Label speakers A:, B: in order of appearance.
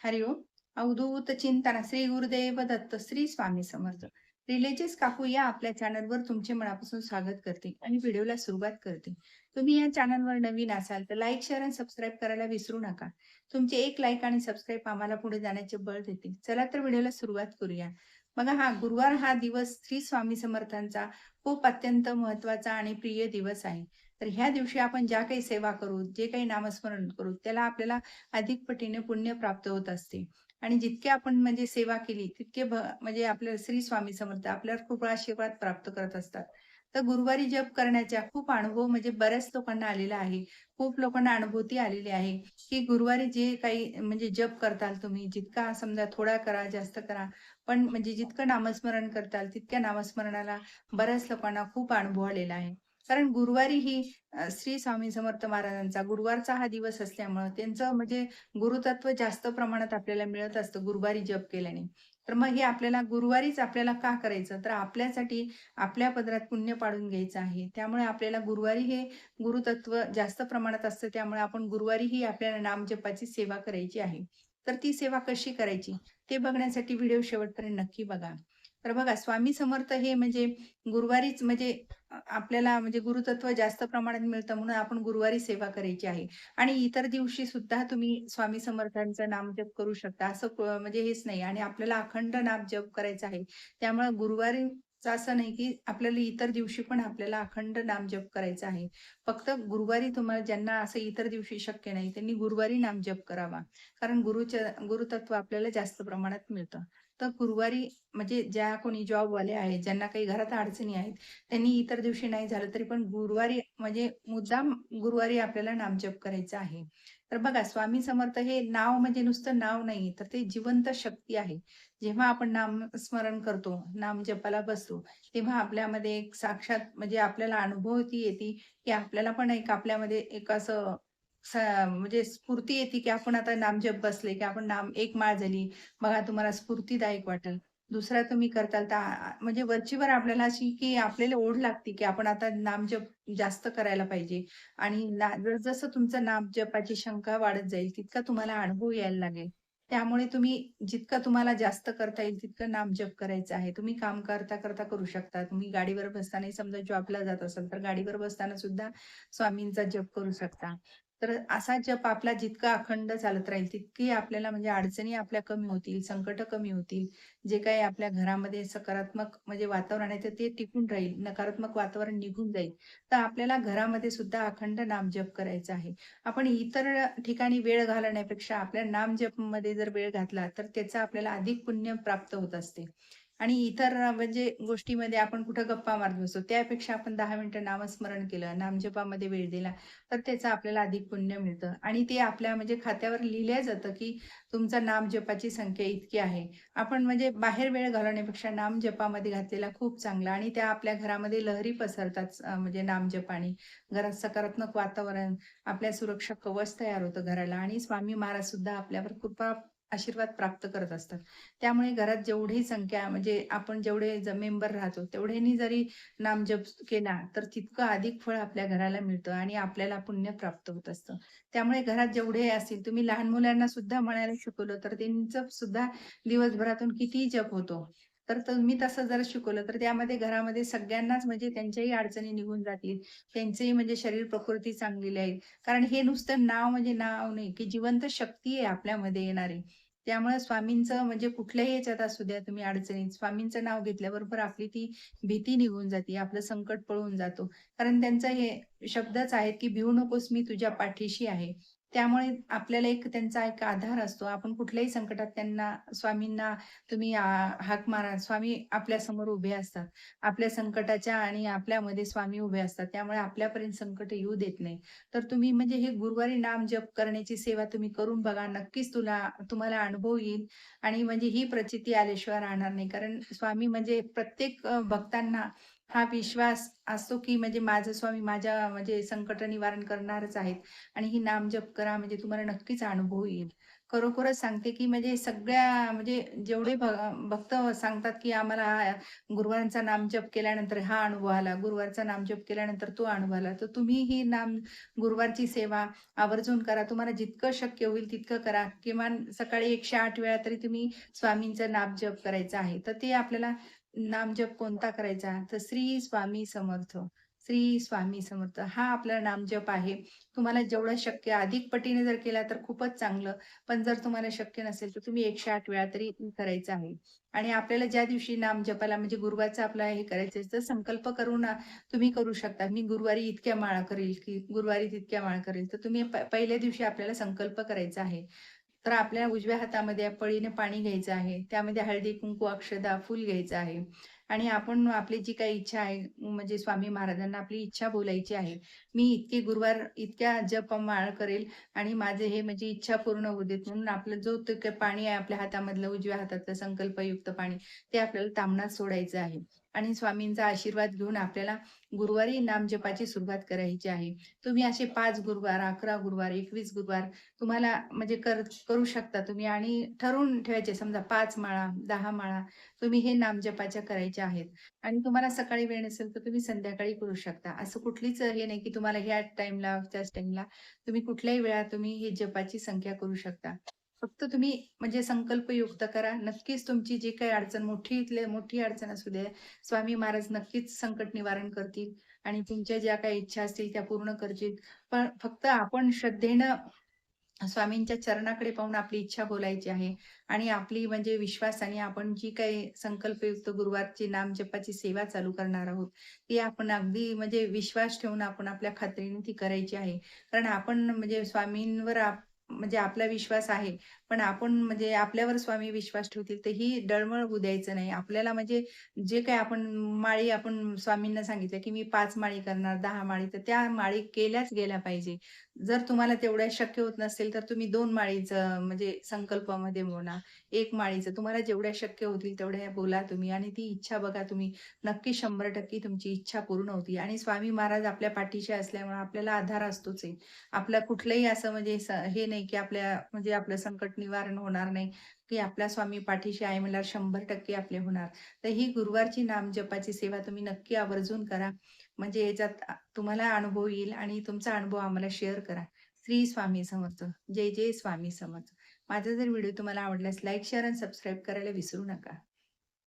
A: हरिओम. अवधूत चिंतन श्री गुरुदेव दत्त श्री स्वामी समर्थ. रिलेजेस काकू या आपल्या चॅनलवर तुमचे मनापासून स्वागत करते आणि व्हिडिओला सुरुवात करते. तुम्ही या चॅनलवर नवीन असाल तर लाईक, शेअर आणि सबस्क्राईब करायला विसरू नका. तुमचे एक लाईक आणि सबस्क्राईब आम्हाला पुढे जाण्याचे बळ देतील. चला तर व्हिडिओला सुरुवात करूया. बघा, गुरुवार हा दिवस श्री स्वामी समर्थांचा खूप अत्यंत महत्वाचा आणि प्रिय दिवस आहे. तर ह्या दिवशी आपण ज्या काही सेवा करू, जे काही नामस्मरण करू, त्याला आपल्याला अधिक पटीने पुण्य प्राप्त होत असते. आणि जितके आपण म्हणजे सेवा केली तितके म्हणजे आपल्याला श्री स्वामी समर्थ आपल्यावर खूप आशीर्वाद प्राप्त करत असतात. तर गुरुवारी जप करण्याचा खूप अनुभव म्हणजे बऱ्याच लोकांना आलेला आहे. खूप लोकांना अनुभूती आलेली आहे, की गुरुवारी जे काही म्हणजे जप करताल तुम्ही, जितका समजा थोडा करा, जास्त करा, पण म्हणजे जितकं नामस्मरण करताल तितक्या नामस्मरणाला बऱ्याच लोकांना खूप अनुभव आलेला आहे. कारण गुरुवारी ही श्री स्वामी समर्थ महाराजांचा गुरुवारचा हा दिवस असल्यामुळं त्यांचं म्हणजे गुरुतत्व जास्त प्रमाणात आपल्याला मिळत असतं गुरुवारी जप केल्याने. तर मग हे आपल्याला गुरुवारीच आपल्याला का करायचं? तर आपल्यासाठी आपल्या पदरात पुण्य पाडून घ्यायचं आहे. त्यामुळे आपल्याला गुरुवारी हे गुरुतत्व जास्त प्रमाणात असतं. त्यामुळे आपण गुरुवारीही आपल्याला नामजपाची सेवा करायची आहे. तर ती सेवा कशी करायची? ते बघण्यासाठी व्हिडिओ शेवटपर्यंत नक्की बघा. तर बघा, स्वामी समर्थ हे म्हणजे गुरुवारीच म्हणजे आपल्याला म्हणजे गुरुतत्व जास्त प्रमाणात मिळतं म्हणून आपण गुरुवारी सेवा करायची आहे. आणि इतर दिवशी सुद्धा तुम्ही स्वामी समर्थांचं नामजप करू शकता. असं म्हणजे हेच नाही आणि आपल्याला अखंड नाम जप करायचा आहे. त्यामुळे गुरुवारीचं असं नाही, की आपल्याला इतर दिवशी पण आपल्याला अखंड नामजप करायचा आहे. फक्त गुरुवारी तुम्हाला ज्यांना असं इतर दिवशी शक्य नाही, त्यांनी गुरुवारी नामजप करावा. कारण गुरुतत्व आपल्याला जास्त प्रमाणात मिळतं. तर गुरुवारी म्हणजे ज्या कोणी जॉबवाले आहेत, ज्यांना काही घरात अडचणी आहेत, त्यांनी इतर दिवशी नाही झालं तरी पण गुरुवारी म्हणजे मुद्दाम गुरुवारी आपल्याला नामजप करायचा आहे. तर बघा, स्वामी समर्थ हे नाव म्हणजे नुसतं नाव नाही, तर ते जिवंत शक्ती आहे. जेव्हा आपण नामस्मरण करतो, नामजपाला बसतो, तेव्हा आपल्यामध्ये एक साक्षात म्हणजे आपल्याला अनुभूती येते, की आपल्याला पण एक आपल्यामध्ये एक असं म्हणजे स्फूर्ती येते, की आपण आता नामजप बसले, की आपण एक माळ झाली. बघा, तुम्हाला स्फूर्तीदायक वाटेल. दुसरा तुम्ही करताल तर म्हणजे वरचीवर आपल्याला अशी की आपल्याला ओढ लागते, की आपण आता नामजप जास्त करायला पाहिजे आणि जसं तुमचं नामजपाची संख्या वाढत जाईल, तितका तुम्हाला अनुभव यायला लागेल. त्यामुळे तुम्ही जितकं तुम्हाला जास्त करता येईल तितकं नामजप करायचं आहे. तुम्ही काम करता करू शकता. तुम्ही गाडीवर बसतानाही समजा जॉबला जात असाल, तर गाडीवर बसताना सुद्धा स्वामींचा जप करू शकता. तर असा जप आपला जितका अखंड चालत राहील, तितकी आपल्याला म्हणजे अडचणी आपल्या कमी होतील, संकटं कमी होतील. जे काही आपल्या घरामध्ये सकारात्मक म्हणजे वातावरण आहे, तर ते टिकून राहील. नकारात्मक वातावरण निघून जाईल. तर आपल्याला घरामध्ये सुद्धा अखंड नामजप करायचा आहे. आपण इतर ठिकाणी वेळ घालवण्यापेक्षा आपल्या नामजपमध्ये जर वेळ घातला, तर त्याचं आपल्याला अधिक पुण्य प्राप्त होत असते. आणि इतर म्हणजे गोष्टीमध्ये आपण कुठं गप्पा मारत बसतो, त्यापेक्षा आपण 10 मिनिटं नामस्मरण केलं, नामजपामध्ये वेळ दिला, तर त्याचं आपल्याला अधिक पुण्य मिळतं. आणि ते आपल्या म्हणजे खात्यावर लिहिलं जातं, की तुमचा नामजपाची संख्या इतकी आहे. आपण म्हणजे बाहेर वेळ घालवण्यापेक्षा नामजपामध्ये घातलेला खूप चांगला आणि त्या आपल्या घरामध्ये लहरी पसरतात म्हणजे नामजपाने. घरात सकारात्मक वातावरण, आपल्या सुरक्षा कवच तयार होतं घराला आणि स्वामी महाराज सुद्धा आपल्यावर कृपा आशीर्वाद प्राप्त करत असतात. त्यामुळे घरात जेवढी संख्या म्हणजे आपण जेवढे मेंबर राहतो, तेवढ्यांनी जरी नामजप केला, तर तितकं अधिक फळ आपल्या घराला मिळतं आणि आपल्याला पुण्य प्राप्त होत असतं. त्यामुळे घरात जेवढे असतील, तुम्ही लहान मुलांना सुद्धा म्हणायला शिकवलं, तर त्यांचं सुद्धा दिवसभरातून कितीही जप होतो. तर तुम्ही तसं जर शिकवलं, तर त्यामध्ये घरामध्ये सगळ्यांनाच म्हणजे त्यांच्याही अडचणी निघून जातील. त्यांचंही म्हणजे शरीर प्रकृती चांगली राहील. कारण हे नुसतं नाव म्हणजे नाव नाही, की जिवंत शक्ती आहे आपल्यामध्ये येणारी. त्यामुळे स्वामींचं म्हणजे कुठल्याही ह्याच्यात असू द्या तुम्ही अडचणीत, स्वामींचं नाव घेतल्याबरोबर आपली ती भीती निघून जाते, आपलं संकट पळून जातो. कारण त्यांचं हे शब्दच आहेत, की "भिवू नकोस, मी तुझ्या पाठीशी आहे." त्यामुळे आपल्याला एक त्यांचा एक आधार असतो. आपण कुठल्याही संकटात त्यांना स्वामींना तुम्ही हाक मारा, स्वामी आपल्यासमोर उभे असतात. आपल्या संकटाच्या आणि आपल्यामध्ये स्वामी उभे असतात. त्यामुळे आपल्यापर्यंत संकट येऊ देत नाही. तर तुम्ही म्हणजे हे गुरुवारी नाम जप करण्याची सेवा तुम्ही करून बघा. नक्कीच तुम्हाला अनुभव येईल आणि म्हणजे ही प्रचिती आल्याशिवाय राहणार नाही. कारण स्वामी म्हणजे प्रत्येक भक्तांना हा विश्वास असतो, की म्हणजे माझा स्वामी माझ्या म्हणजे संकट निवारण करणारच आहेत आणि ही नामजप करा म्हणजे तुम्हाला नक्कीच अनुभव येईल. खरोखरच सांगते, की म्हणजे सगळ्या म्हणजे जेवढे भक्त सांगतात, की आम्हाला हा गुरुवारांचा नामजप केल्यानंतर हा अनुभव आला, गुरुवारचा नामजप केल्यानंतर तो अनुभव आला. तर तुम्ही ही गुरुवारची सेवा आवर्जून करा. तुम्हाला जितकं शक्य होईल तितकं करा. किमान सकाळी 108 वेळा तरी तुम्ही स्वामींचा नामजप करायचा आहे. तर ते आपल्याला नामजप कोणता करायचा? तर श्री स्वामी समर्थ, श्री स्वामी समर्थ हा आपला नामजप आहे. तुम्हाला जेवढं शक्य अधिक पटीने जर केला तर खूपच चांगलं. पण जर तुम्हाला शक्य नसेल, तर तुम्ही 108 वेळा तरी करायचं आहे. आणि आपल्याला ज्या दिवशी नाम जपायला म्हणजे गुरुवारचं आपलं हे करायचं आहे, तर संकल्प करून तुम्ही करू शकता. मी गुरुवारी इतक्या माळा करेल, की गुरुवारी तितक्या माळा करेल. तर तुम्ही पहिल्या दिवशी आपल्याला संकल्प करायचा आहे. तर आपल्या उजव्या हातामध्ये पळीने पाणी घ्यायचं आहे. त्यामध्ये हळदी, कुंकू, अक्षदा, फूल घ्यायचं आहे. आणि आपण आपली जी काही इच्छा आहे, म्हणजे स्वामी महाराजांना आपली इच्छा बोलायची आहे. मी इतके गुरुवार, इतक्या जपमाळ करेल आणि माझे हे म्हणजे इच्छा पूर्ण होऊ देत म्हणून आपलं जो ते काही पाणी आहे आपल्या हातामधलं उजव्या हातातलं संकल्पयुक्त पाणी ते आपल्याला ताम्हणात सोडायचं आहे. आणि स्वामींचा आशीर्वाद घेऊन आपल्याला गुरुवारी नामजपाची सुरुवात करायची आहे. तुम्ही असे 5 गुरुवार, 11 गुरुवार, 21 गुरुवार तुम्हाला म्हणजे करू शकता तुम्ही आणि ठरवून ठेवायचे समजा 5 माळा, 10 माळा तुम्ही हे नामजपाच्या करायच्या आहेत. आणि तुम्हाला सकाळी वेळ नसेल तर तुम्ही संध्याकाळी करू शकता. असं कुठलीच हे नाही की तुम्हाला ह्याच टाईमला, त्याच टाईमला तुम्ही कुठल्याही वेळा तुम्ही ही जपाची संख्या करू शकता. फक्त तुम्ही म्हणजे संकल्पयुक्त करा. नक्कीच तुमची जी काही अडचण मोठीतली मोठी अडचण असू दे, स्वामी महाराज नक्कीच संकट निवारण करतील आणि तुमच्या ज्या काही इच्छा असतील त्या पूर्ण करतील. पण फक्त आपण श्रद्धेनं स्वामींच्या चरणाकडे पाहून आपली इच्छा बोलायची आहे आणि आपली म्हणजे विश्वासाने आपण जी काही संकल्पयुक्त गुरुवारची नामजपाची सेवा चालू करणार आहोत, ती आपण अगदी म्हणजे विश्वास ठेवून आपण आपल्या खात्रीने ती करायची आहे. कारण आपण म्हणजे स्वामींवर म्हणजे आपला विश्वास आहे, पण आपण म्हणजे आपल्यावर स्वामी विश्वास ठेवतील, तर ही डळमळ होऊ द्यायचं नाही. आपल्याला म्हणजे जे काही आपण माळी आपण स्वामींना सांगितलं, की मी 5 माळी करणार, 10 माळी, तर त्या माळी केल्याच गेल्या पाहिजे. जर तुम्हाला तेवढ्या शक्य होत नसेल, तर तुम्ही 2 माळीचं म्हणजे संकल्पामध्ये म्हणा, 1 माळीचं तुम्हाला जेवढ्या शक्य होतील तेवढ्या बोला तुम्ही आणि ती इच्छा बघा तुम्ही. नक्की 100% तुमची इच्छा पूर्ण होती आणि स्वामी महाराज आपल्या पाठीशी असल्यामुळे आपल्याला आधार असतोच आहे. आपलं कुठलंही असं म्हणजे हे नाही, की म्हणजे आपलं संकट निवारण होणार नाही, की आपला स्वामी पाठीशी आहे म्हणल्यावर 100% आपले होणार. तर ही गुरुवारची नामजपाची सेवा तुम्ही नक्की आवर्जून करा. म्हणजे याच्यात तुम्हाला अनुभव येईल आणि तुमचा अनुभव आम्हाला शेअर करा. श्री स्वामी समर्थ. जय जय स्वामी समर्थ. माझा जर व्हिडिओ तुम्हाला आवडल्यास लाईक, शेअर आणि सबस्क्राईब करायला विसरू नका.